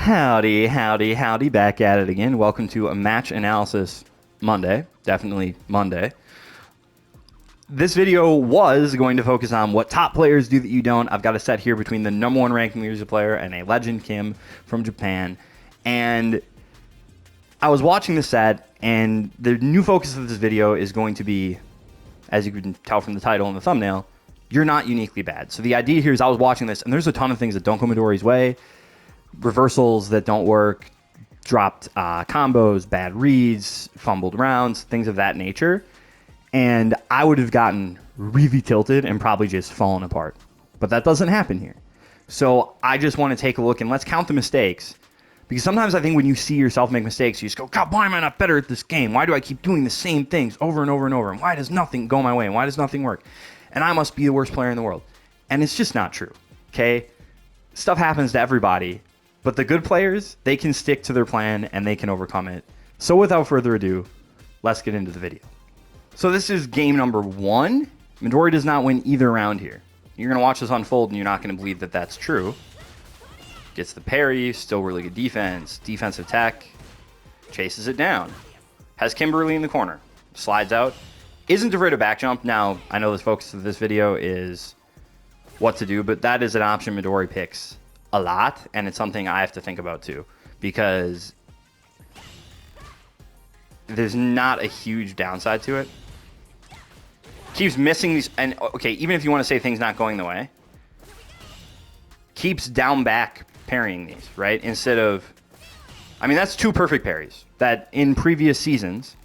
Howdy, howdy, howdy. Back at it again. Welcome to a match analysis Monday. Definitely Monday. This video was going to focus on what top players do that you don't. I've got a set here between the number one ranked Marisa player and a legend Kim from Japan. And I was watching the set, and the new focus of this video is going to be, as you can tell from the title and the thumbnail, you're not uniquely bad. So the idea here is I was watching this, and there's a ton of things that don't go Midori's way. Reversals that don't work, dropped combos, bad reads, fumbled rounds, things of that nature. And I would have gotten really tilted and probably just fallen apart. But that doesn't happen here. So I just want to take a look and let's count the mistakes. Because sometimes I think when you see yourself make mistakes, you just go, God, why am I not better at this game? Why do I keep doing the same things over and over and over? And why does nothing go my way? And why does nothing work? And I must be the worst player in the world. And it's just not true. Okay? Stuff happens to everybody. But the good players, they can stick to their plan and they can overcome it. So without further ado, let's get into the video. So this is game number 1. Midori does not win either round here. You're going to watch this unfold and you're not going to believe that that's true. Gets the parry, still really good defense, defensive tech, chases it down. Has Kimberly in the corner, slides out. Isn't afraid of back jump. Now, I know the focus of this video is what to do, but that is an option Midori picks a lot, and it's something I have to think about too, because there's not a huge downside to it. Keeps missing these, and okay, even if you want to say things not going the way, keeps down back parrying these, right? Instead of, I mean, that's 2 perfect parries that in previous seasons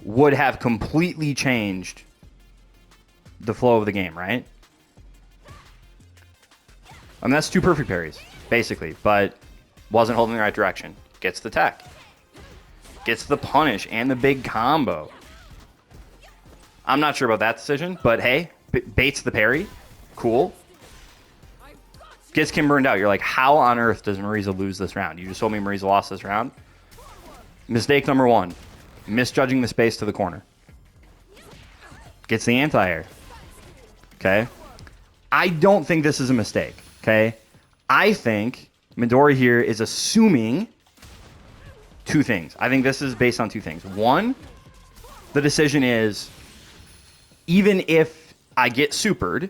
would have completely changed the flow of the game, right? I mean, that's 2 perfect parries, basically, but wasn't holding the right direction. Gets the tech. Gets the punish and the big combo. I'm not sure about that decision, but hey, baits the parry. Cool. Gets Kim burned out. You're like, how on earth does Marisa lose this round? You just told me Marisa lost this round? Mistake number 1. Misjudging the space to the corner. Gets the anti-air. Okay. I don't think this is a mistake. Okay, I think Midori here is assuming 2 things. I think this is based on 2 things. 1, the decision is, even if I get supered,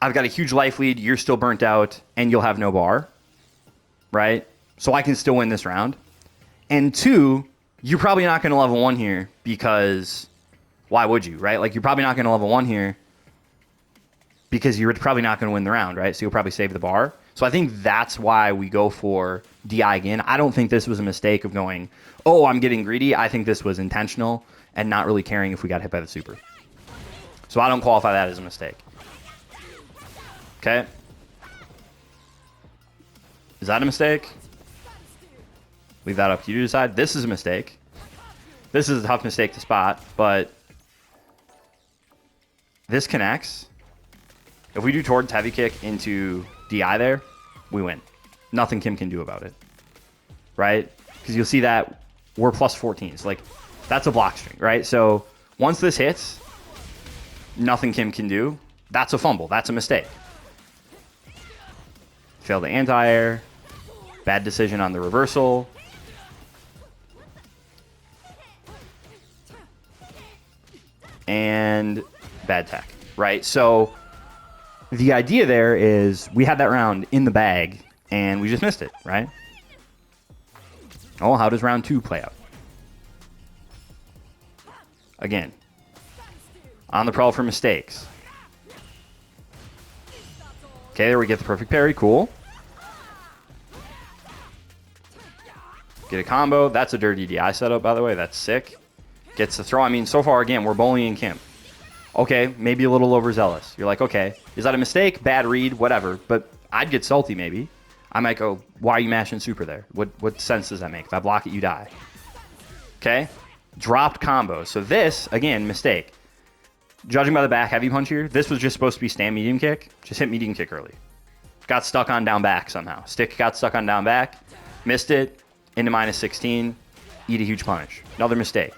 I've got a huge life lead, you're still burnt out, and you'll have no bar, right? So I can still win this round. And 2, you're probably not going to level 1 here because why would you, right? Like, you're probably not going to level 1 here because you're probably not going to win the round, right? So you'll probably save the bar. So I think that's why we go for DI again. I don't think this was a mistake of going, oh, I'm getting greedy. I think this was intentional and not really caring if we got hit by the super. So I don't qualify that as a mistake. Okay. Is that a mistake? Leave that up to you to decide. This is a mistake. This is a tough mistake to spot, but this connects. If we do towards heavy kick into DI there, we win. Nothing Kim can do about it, right? Because you'll see that we're plus 14. So, like, that's a block string, right? So once this hits, nothing Kim can do. That's a fumble. That's a mistake. Failed the anti-air. Bad decision on the reversal. And bad tech, right? So the idea there is we had that round in the bag and we just missed it, right? Oh, how does round 2 play out? Again, on the prowl for mistakes. Okay, there we get the perfect parry. Cool. Get a combo. That's a dirty DI setup, by the way. That's sick. Gets the throw. I mean, so far, again, we're bullying Kim. Okay, maybe a little overzealous. You're like, okay, is that a mistake? Bad read? Whatever. But I'd get salty, maybe. I might go, why are you mashing super there? What sense does that make? If I block it, you die. Okay? Dropped combo. So this, again, mistake. Judging by the back heavy punch here, this was just supposed to be stand medium kick. Just hit medium kick early. Got stuck on down back somehow. Stick got stuck on down back. Missed it. Into minus 16. Eat a huge punish. Another mistake.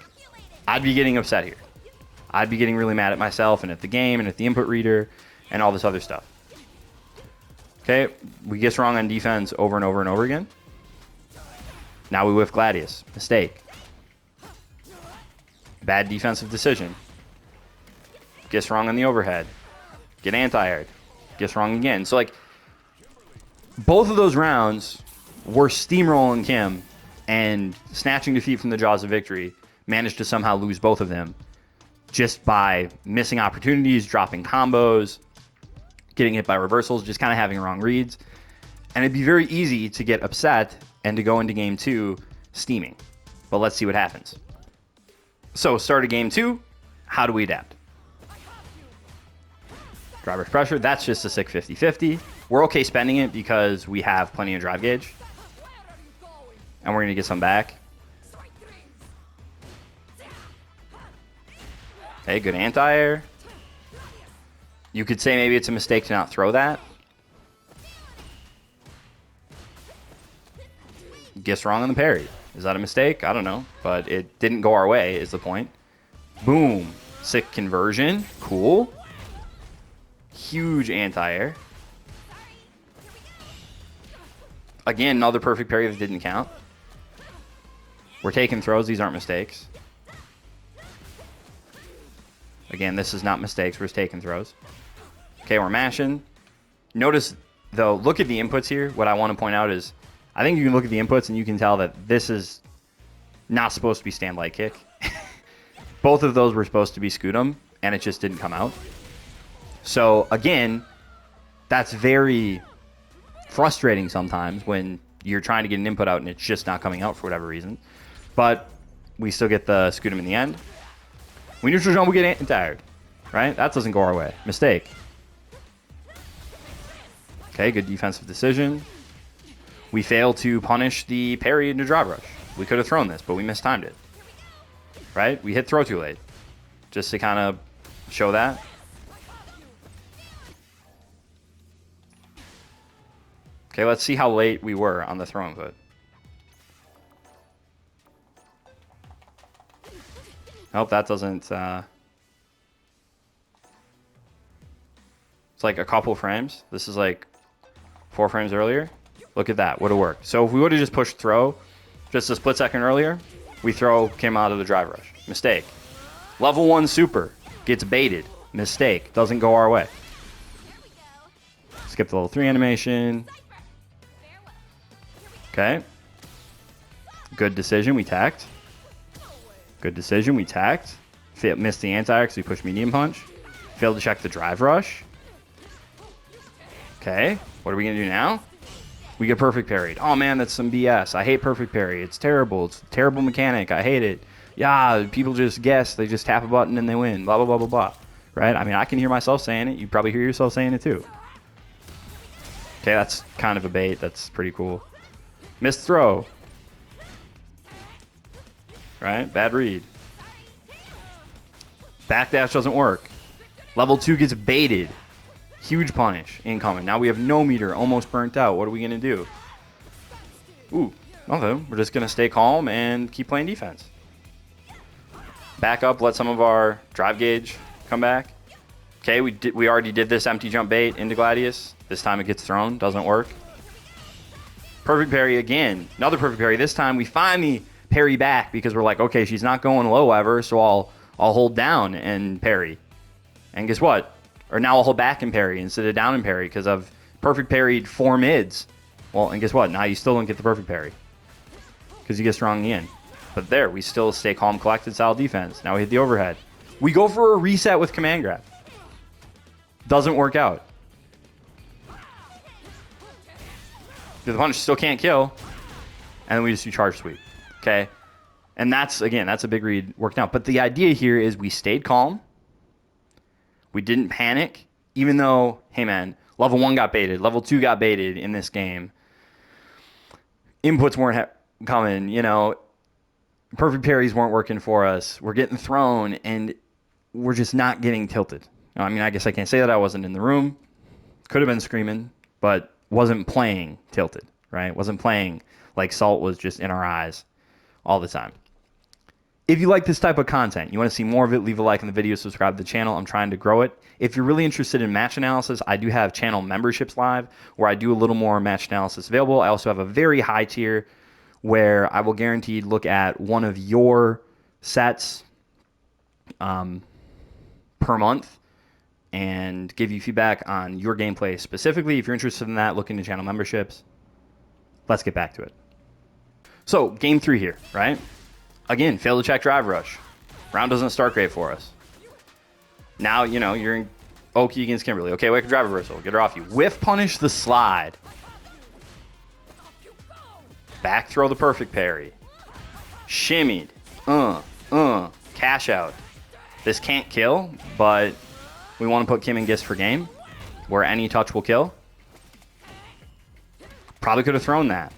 I'd be getting upset here. I'd be getting really mad at myself and at the game and at the input reader and all this other stuff. Okay, we guess wrong on defense over and over and over again. Now we whiff Gladius. Mistake. Bad defensive decision. Gets wrong on the overhead. Get anti-aired. Gets wrong again. So, like, both of those rounds were steamrolling Kim and snatching defeat from the jaws of victory. Managed to somehow lose both of them just by missing opportunities, dropping combos, getting hit by reversals, just kind of having wrong reads. And it'd be very easy to get upset and to go into game 2 steaming. But let's see what happens. So, start of game 2, how do we adapt? Driver's pressure, that's just a sick 50-50. We're okay spending it because we have plenty of drive gauge. And we're going to get some back. Okay, good anti-air. You could say maybe it's a mistake to not throw that. Guess wrong on the parry. Is that a mistake? I don't know. But it didn't go our way is the point. Boom. Sick conversion. Cool. Huge anti-air. Again, another perfect parry that didn't count. We're taking throws. These aren't mistakes. Again, this is not mistakes. We're just taking throws. Okay, we're mashing. Notice, though, look at the inputs here. What I want to point out is, I think you can look at the inputs and you can tell that this is not supposed to be stand light kick. Both of those were supposed to be Scudum, and it just didn't come out. So, again, that's very frustrating sometimes when you're trying to get an input out and it's just not coming out for whatever reason. But we still get the Scudum in the end. We neutral jump, we get anti-aired, right? That doesn't go our way. Mistake. Okay, good defensive decision. We fail to punish the parry into drive rush. We could have thrown this, but we mistimed it. Right? We hit throw too late. Just to kind of show that. Okay, let's see how late we were on the throw input. Nope, that doesn't... It's like a couple frames. This is like 4 frames earlier. Look at that. Would have worked. So if we would have just pushed throw just a split second earlier, we throw came out of the drive rush. Mistake. Level 1 super. Gets baited. Mistake. Doesn't go our way. Skip the level 3 animation. Okay. Good decision. We tacked. Good decision. We tacked. Missed the anti-air because we pushed medium punch. Failed to check the drive rush. Okay. What are we going to do now? We get perfect parried. Oh, man, that's some BS. I hate perfect parry. It's terrible. It's a terrible mechanic. I hate it. Yeah, people just guess. They just tap a button and they win. Blah, blah, blah, blah, blah. Right? I mean, I can hear myself saying it. You probably hear yourself saying it, too. Okay, that's kind of a bait. That's pretty cool. Missed throw. Right? Bad read. Backdash doesn't work. Level 2 gets baited. Huge punish incoming. Now we have no meter. Almost burnt out. What are we going to do? Ooh, nothing. We're just going to stay calm and keep playing defense. Back up. Let some of our drive gauge come back. Okay, we already did this empty jump bait into Gladius. This time it gets thrown. Doesn't work. Perfect parry again. Another perfect parry. This time we finally parry back because we're like, okay, she's not going low ever, so I'll hold down and parry. And guess what? Or now I'll hold back and parry instead of down and parry because I've perfect parried 4 mids. Well, and guess what? Now you still don't get the perfect parry because you get strong in. But there, we still stay calm, collected, style defense. Now we hit the overhead. We go for a reset with command grab. Doesn't work out. The punch still can't kill. And then we just do charge sweep. Okay? And that's, again, that's a big read working out. But the idea here is we stayed calm. We didn't panic, even though, hey man, level 1 got baited. Level 2 got baited in this game. Inputs weren't coming, you know. Perfect parries weren't working for us. We're getting thrown, and we're just not getting tilted. I mean, I guess I can't say that I wasn't in the room. Could have been screaming, but wasn't playing tilted, right? Wasn't playing like Salt was just in our eyes all the time. If you like this type of content, you want to see more of it, leave a like on the video, subscribe to the channel. I'm trying to grow it. If you're really interested in match analysis, I do have channel memberships live where I do a little more match analysis available. I also have a very high tier where I will guaranteed look at one of your sets per month and give you feedback on your gameplay specifically. If you're interested in that, look into channel memberships. Let's get back to it. So, game 3 here, right? Again, fail to check drive rush. Round doesn't start great for us. Now, you know, you're in Oki against Kimberly. Okay, wake up drive reversal. Get her off you. Whiff punish the slide. Back throw the perfect parry. Shimmied. Cash out. This can't kill, but we want to put Kim in Gist for game, where any touch will kill. Probably could have thrown that,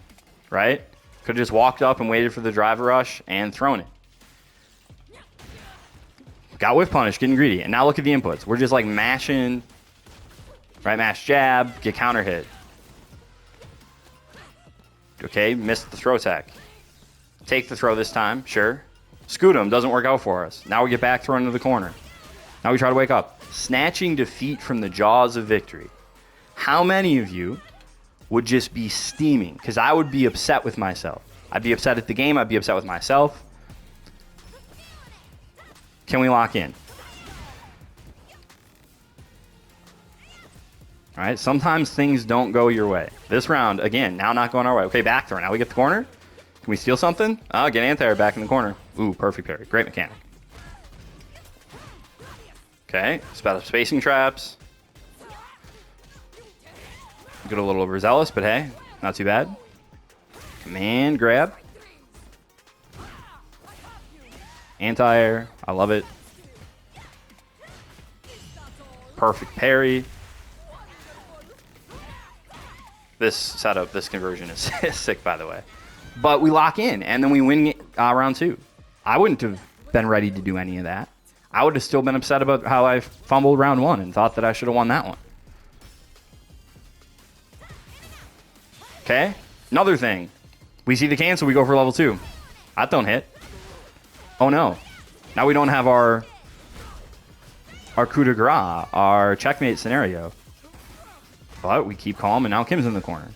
right? Could have just walked up and waited for the driver rush and thrown it. Got whiff punish, getting greedy. And now look at the inputs. We're just like mashing, right? Mash jab, get counter hit. Okay, missed the throw tech. Take the throw this time, sure. Scoot him, doesn't work out for us. Now we get back thrown into the corner. Now we try to wake up. Snatching defeat from the jaws of victory. How many of you would just be steaming? Because I would be upset with myself. I'd be upset at the game. I'd be upset with myself. Can we lock in? All right, sometimes things don't go your way. This round, again, now not going our way. Okay, back throw. Now we get the corner. Can we steal something? Oh, get anti-air back in the corner. Ooh, perfect parry. Great mechanic. Okay, spacing traps. Get a little overzealous, but hey, not too bad. Command grab. Anti-air. I love it. Perfect parry. This setup, this conversion is sick, by the way. But we lock in, and then we win round 2. I wouldn't have been ready to do any of that. I would have still been upset about how I fumbled round 1 and thought that I should have won that one. Okay, another thing. We see the cancel, we go for level 2. That don't hit. Oh no. Now we don't have our coup de grace, our checkmate scenario. But we keep calm, and now Kim's in the corner.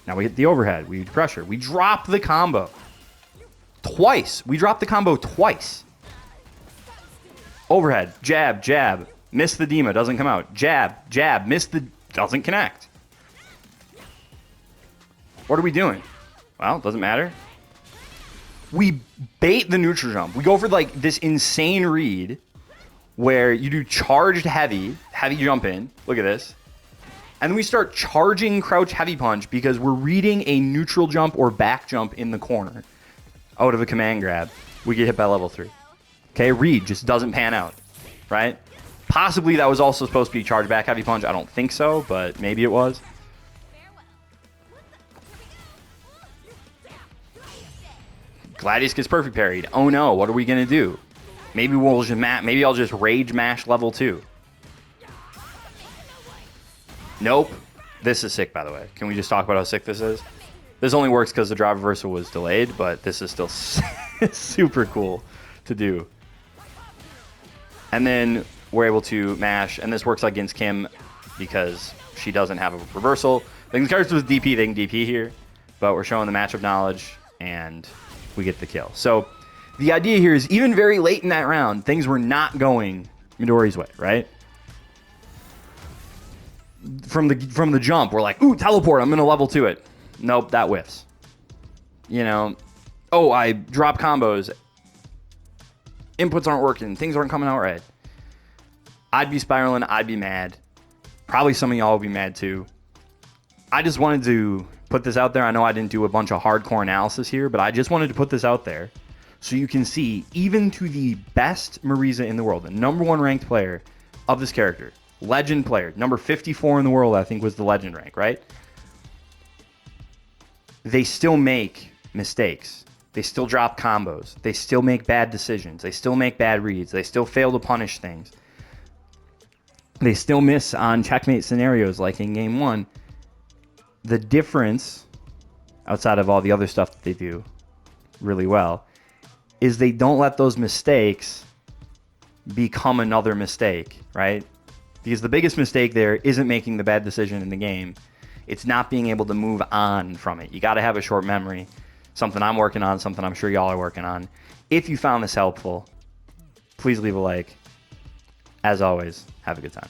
Now we hit the overhead. We crush her. We drop the combo. Twice. We dropped the combo twice. Overhead. Jab, jab. Miss the Dima. Doesn't come out. Jab, jab. Miss the... Doesn't connect. What are we doing? Well, doesn't matter. We bait the neutral jump. We go for like this insane read where you do charged heavy jump in. Look at this. And then we start charging crouch heavy punch because we're reading a neutral jump or back jump in the corner out of a command grab. We get hit by level 3. Okay, read just doesn't pan out, right? Possibly that was also supposed to be charge back heavy punch. I don't think so, but maybe it was. Gladius gets perfect parried. Oh no, what are we gonna do? Maybe we'll just maybe I'll just rage mash level 2. Nope. This is sick, by the way. Can we just talk about how sick this is? This only works because the drive reversal was delayed, but this is still super cool to do. And then we're able to mash, and this works against Kim because she doesn't have a reversal. The characters with DP, they can DP here, but we're showing the matchup knowledge, and we get the kill. So the idea here is even very late in that round, things were not going Midori's way, right? From the jump, we're like, ooh, teleport, I'm going to level 2 it. Nope, that whiffs. You know, oh, I drop combos. Inputs aren't working. Things aren't coming out right. I'd be spiraling. I'd be mad. Probably some of y'all will be mad too. I just wanted to put this out there. I know I didn't do a bunch of hardcore analysis here, but I just wanted to put this out there so you can see, even to the best Marisa in the world, the #1 ranked player of this character, legend player, number 54 in the world, I think was the legend rank, right? They still make mistakes. They still drop combos. They still make bad decisions. They still make bad reads. They still fail to punish things. They still miss on checkmate scenarios like in game 1. The difference, outside of all the other stuff that they do really well, is they don't let those mistakes become another mistake, right? Because the biggest mistake there isn't making the bad decision in the game. It's not being able to move on from it. You got to have a short memory. something I'm working on, something I'm sure y'all are working on. If you found this helpful, please leave a like. As always, have a good time.